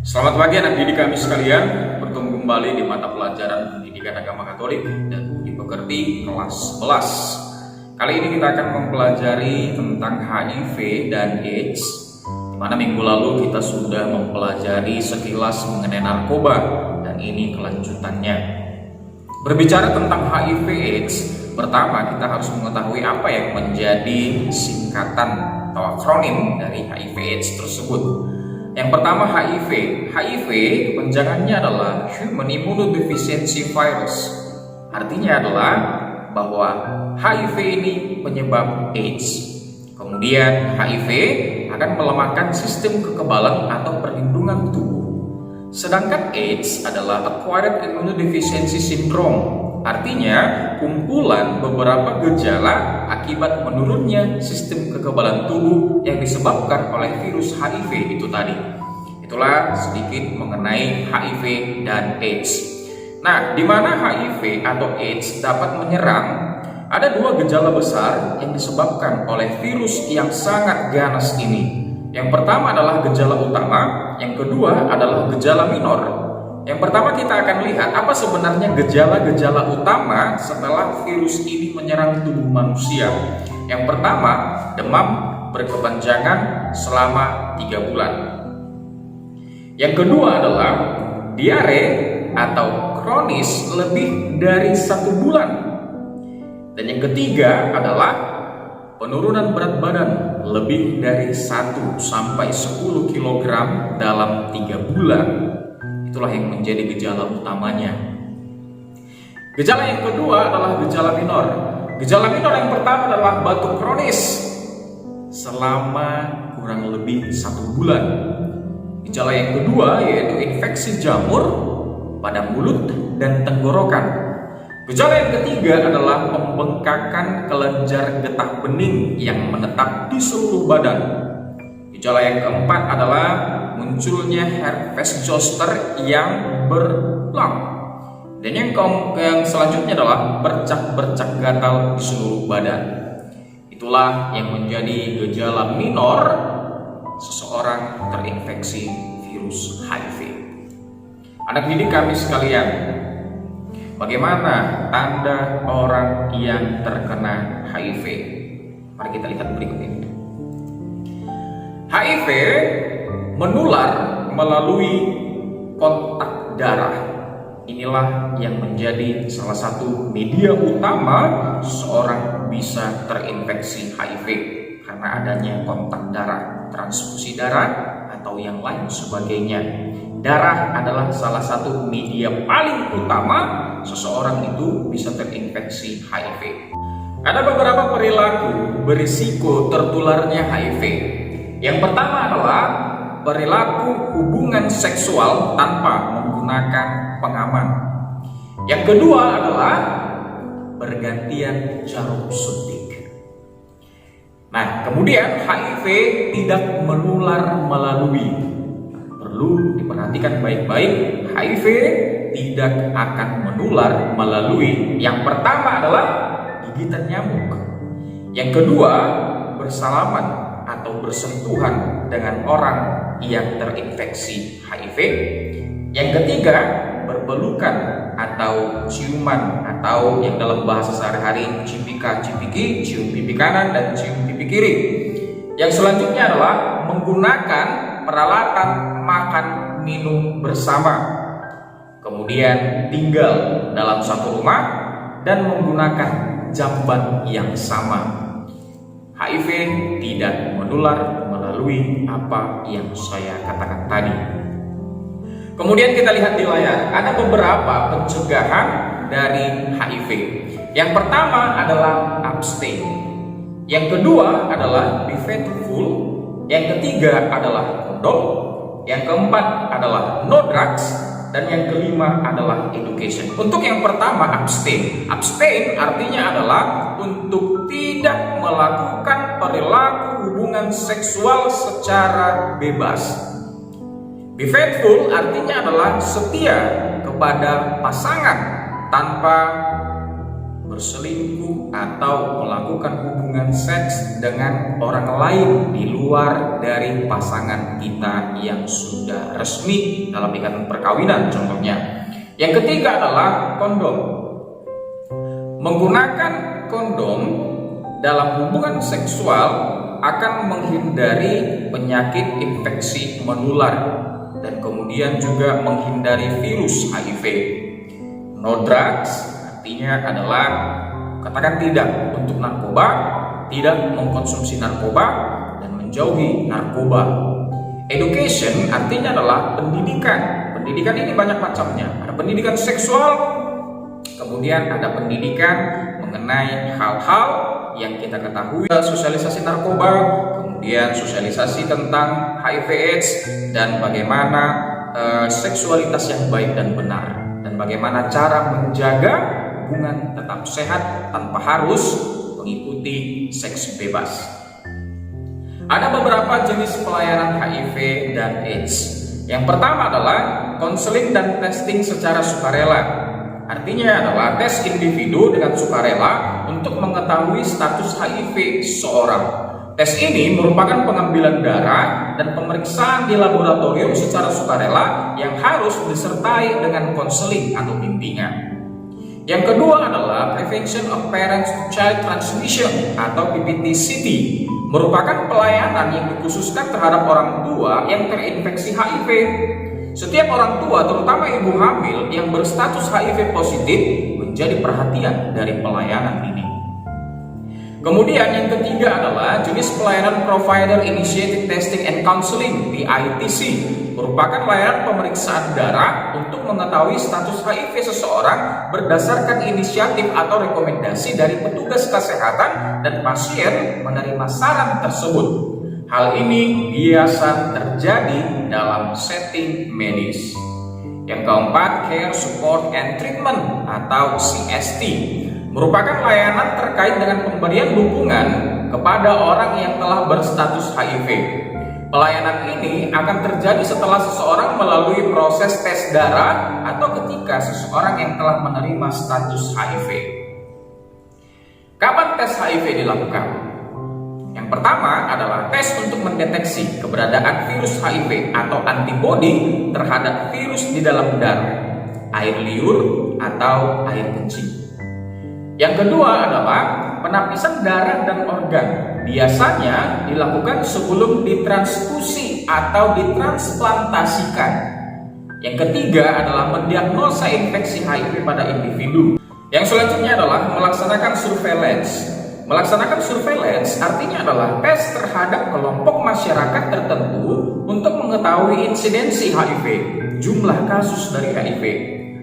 Selamat pagi anak didik kami sekalian, bertemu kembali di mata pelajaran Pendidikan Agama Katolik dan Budi Pekerti kelas 11. Kali ini kita akan mempelajari tentang HIV dan AIDS, di mana minggu lalu kita sudah mempelajari sekilas mengenai narkoba, dan ini kelanjutannya. Berbicara tentang HIV AIDS, pertama kita harus mengetahui apa yang menjadi singkatan atau akronim dari HIV AIDS tersebut. Yang pertama HIV. HIV kepanjangannya adalah Human Immunodeficiency Virus. Artinya adalah bahwa HIV ini penyebab AIDS. Kemudian HIV akan melemahkan sistem kekebalan atau perlindungan tubuh. Sedangkan AIDS adalah Acquired Immunodeficiency Syndrome. Artinya kumpulan beberapa gejala akibat menurunnya sistem kekebalan tubuh yang disebabkan oleh virus HIV itu tadi. Itulah sedikit mengenai HIV dan AIDS. Nah, di mana HIV atau AIDS dapat menyerang, ada dua gejala besar yang disebabkan oleh virus yang sangat ganas ini. Yang pertama adalah gejala utama, yang kedua adalah gejala minor. Yang pertama kita akan lihat apa sebenarnya gejala-gejala utama setelah virus ini menyerang tubuh manusia. Yang pertama, demam berkepanjangan selama 3 bulan. Yang kedua adalah diare atau kronis lebih dari 1 bulan. Dan yang ketiga adalah penurunan berat badan lebih dari 1 sampai 10 kg dalam 3 bulan. Itulah yang menjadi gejala utamanya. Gejala yang kedua adalah gejala minor. Gejala minor yang pertama adalah batuk kronis selama kurang lebih 1 bulan. Gejala yang kedua yaitu infeksi jamur pada mulut dan tenggorokan. Gejala yang ketiga adalah pembengkakan kelenjar getah bening yang menetap di seluruh badan. Gejala yang keempat adalah munculnya herpes zoster yang berulang. Dan yang selanjutnya adalah bercak-bercak gatal di seluruh badan. Itulah yang menjadi gejala minor seseorang terinfeksi virus HIV. Anak didik kami sekalian, bagaimana tanda orang yang terkena HIV? Mari kita lihat berikut ini. HIV menular melalui kontak darah. Inilah yang menjadi salah satu media utama seseorang bisa terinfeksi HIV, karena adanya kontak darah, transfusi darah, atau yang lain sebagainya. Darah adalah salah satu media paling utama seseorang itu bisa terinfeksi HIV. Ada beberapa perilaku berisiko tertularnya HIV. Yang pertama adalah perilaku hubungan seksual tanpa menggunakan pengaman. Yang kedua adalah bergantian jarum suntik. Nah, kemudian HIV tidak menular melalui, perlu diperhatikan baik-baik, HIV tidak akan menular melalui. Yang pertama adalah gigitan nyamuk. Yang kedua, bersalaman atau bersentuhan dengan orang yang terinfeksi HIV. Yang ketiga, berpelukan atau ciuman, atau yang dalam bahasa sehari-hari cipika-cipiki, cium pipi kanan dan cium pipi kiri. Yang selanjutnya adalah menggunakan peralatan makan minum bersama. Kemudian tinggal dalam satu rumah dan menggunakan jamban yang sama. HIV tidak menular melalui apa yang saya katakan tadi. Kemudian kita lihat di layar, ada beberapa pencegahan dari HIV. Yang pertama adalah abstain. Yang kedua adalah be faithful. Yang ketiga adalah kondom. Yang keempat adalah no drugs. Dan yang kelima adalah education. Untuk yang pertama, abstain. Abstain artinya adalah untuk tidak melakukan perilaku hubungan seksual secara bebas. Be faithful artinya adalah setia kepada pasangan tanpa berselingkuh atau melakukan hubungan seks dengan orang lain di luar dari pasangan kita yang sudah resmi dalam ikatan perkawinan contohnya. Yang ketiga adalah kondom. Menggunakan kondom dalam hubungan seksual akan menghindari penyakit infeksi menular dan kemudian juga menghindari virus HIV. No drugs artinya adalah katakan tidak untuk narkoba, tidak mengkonsumsi narkoba dan menjauhi narkoba. Education artinya adalah pendidikan. Pendidikan ini banyak macamnya. Ada pendidikan seksual, kemudian ada pendidikan mengenai hal-hal yang kita ketahui, sosialisasi narkoba, kemudian sosialisasi tentang HIV/AIDS dan bagaimana seksualitas yang baik dan benar, dan bagaimana cara menjaga hubungan tetap sehat tanpa harus mengikuti seks bebas. Ada beberapa jenis pelayanan HIV dan AIDS. Yang pertama adalah konseling dan testing secara sukarela. Artinya adalah tes individu dengan sukarela untuk mengetahui status HIV seseorang. Tes ini merupakan pengambilan darah dan pemeriksaan di laboratorium secara sukarela yang harus disertai dengan konseling atau bimbingan. Yang kedua adalah Prevention of Parent-to-Child Transmission atau PPTCT, merupakan pelayanan yang dikhususkan terhadap orang tua yang terinfeksi HIV. Setiap orang tua, terutama ibu hamil yang berstatus HIV positif, menjadi perhatian dari pelayanan ini. Kemudian yang ketiga adalah jenis pelayanan Provider Initiated Testing and Counseling (PITC), merupakan layanan pemeriksaan darah untuk mengetahui status HIV seseorang berdasarkan inisiatif atau rekomendasi dari petugas kesehatan dan pasien menerima saran tersebut. Hal ini biasa terjadi dalam setting medis. Yang keempat, Care Support and Treatment atau CST, merupakan layanan terkait dengan pemberian dukungan kepada orang yang telah berstatus HIV. Pelayanan ini akan terjadi setelah seseorang melalui proses tes darah atau ketika seseorang yang telah menerima status HIV. Kapan tes HIV dilakukan? Yang pertama adalah tes untuk mendeteksi keberadaan virus HIV atau antibodi terhadap virus di dalam darah, air liur, atau air kencing. Yang kedua adalah penapisan darah dan organ. Biasanya dilakukan sebelum ditransfusi atau ditransplantasikan. Yang ketiga adalah mendiagnosa infeksi HIV pada individu. Yang selanjutnya adalah melaksanakan surveillance. Melaksanakan surveillance artinya adalah tes terhadap kelompok masyarakat tertentu untuk mengetahui insidensi HIV, jumlah kasus dari HIV,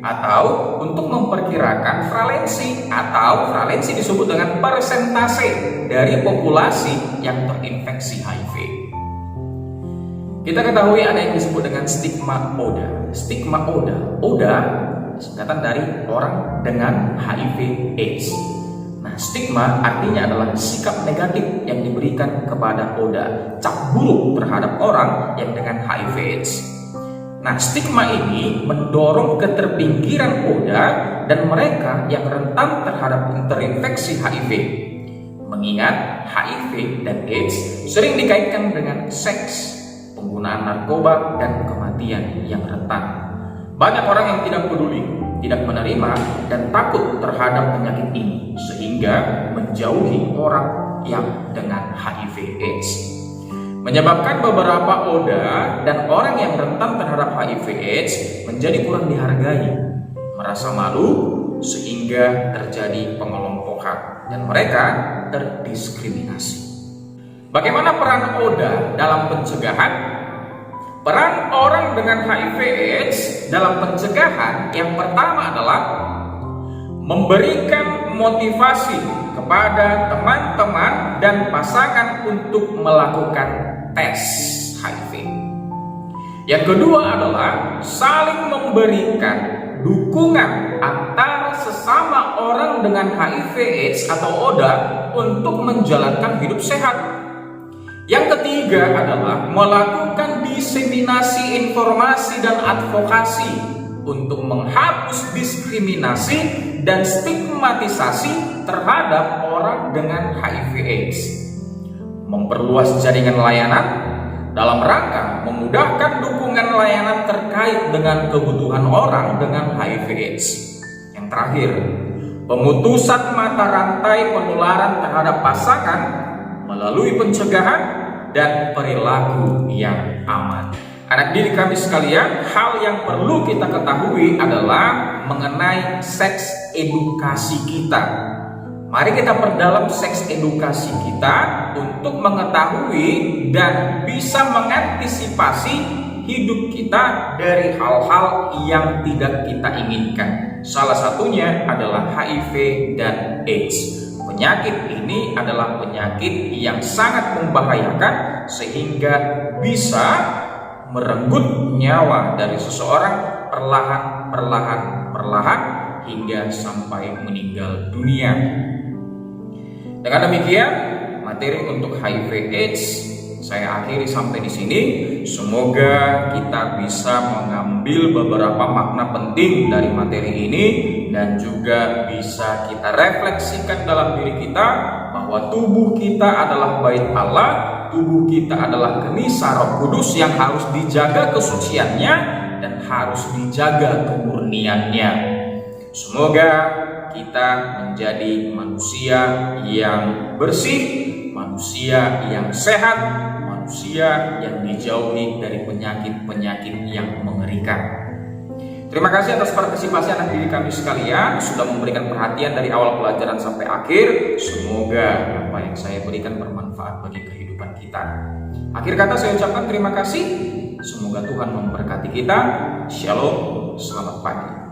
atau untuk memperkirakan valensi, atau valensi disebut dengan persentase dari populasi yang terinfeksi HIV. Kita ketahui ada yang disebut dengan stigma ODA. Stigma ODA, ODA singkatan dari orang dengan HIV/AIDS. Nah, stigma artinya adalah sikap negatif yang diberikan kepada ODA, cap buruk terhadap orang yang dengan HIV/AIDS. Nah, stigma ini mendorong keterpinggiran ODA dan mereka yang rentan terhadap terinfeksi HIV. Mengingat HIV dan AIDS sering dikaitkan dengan seks, penggunaan narkoba, dan kematian yang rentan. Banyak orang yang tidak peduli, tidak menerima, dan takut terhadap penyakit ini, sehingga menjauhi orang yang dengan HIV/AIDS. Menyebabkan beberapa ODA dan orang yang rentan terhadap HIV/AIDS menjadi kurang dihargai, merasa malu, sehingga terjadi pengelompokan, dan mereka terdiskriminasi. Bagaimana peran ODA dalam pencegahan? Peran orang dengan HIV/AIDS dalam pencegahan yang pertama adalah memberikan motivasi kepada teman-teman dan pasangan untuk melakukan tes HIV. Yang kedua adalah saling memberikan dukungan antara sesama orang dengan HIV/AIDS atau ODA untuk menjalankan hidup sehat. Yang ketiga adalah melakukan diseminasi informasi dan advokasi untuk menghapus diskriminasi dan stigmatisasi terhadap orang dengan HIV/AIDS, memperluas jaringan layanan dalam rangka memudahkan dukungan layanan terkait dengan kebutuhan orang dengan HIV/AIDS. Yang terakhir, pemutusan mata rantai penularan terhadap pasangan melalui pencegahan dan perilaku yang aman. Anak didik kami sekalian, hal yang perlu kita ketahui adalah mengenai seks edukasi kita. Mari kita perdalam seks edukasi kita untuk mengetahui dan bisa mengantisipasi hidup kita dari hal-hal yang tidak kita inginkan. Salah satunya adalah HIV dan AIDS. Penyakit ini adalah penyakit yang sangat membahayakan sehingga bisa merenggut nyawa dari seseorang perlahan hingga sampai meninggal dunia. Dengan demikian, materi untuk HIV/AIDS saya akhiri sampai di sini. Semoga kita bisa mengambil beberapa makna penting dari materi ini dan juga bisa kita refleksikan dalam diri kita bahwa tubuh kita adalah bait Allah, tubuh kita adalah kenisa Roh Kudus yang harus dijaga kesuciannya dan harus dijaga kemurniannya. Semoga kita menjadi manusia yang bersih, manusia yang sehat, manusia yang dijauhi dari penyakit-penyakit yang mengerikan. Terima kasih atas partisipasi anak didik kami sekalian, sudah memberikan perhatian dari awal pelajaran sampai akhir. Semoga apa yang saya berikan bermanfaat bagi kehidupan kita. Akhir kata saya ucapkan terima kasih. Semoga Tuhan memberkati kita. Shalom, selamat pagi.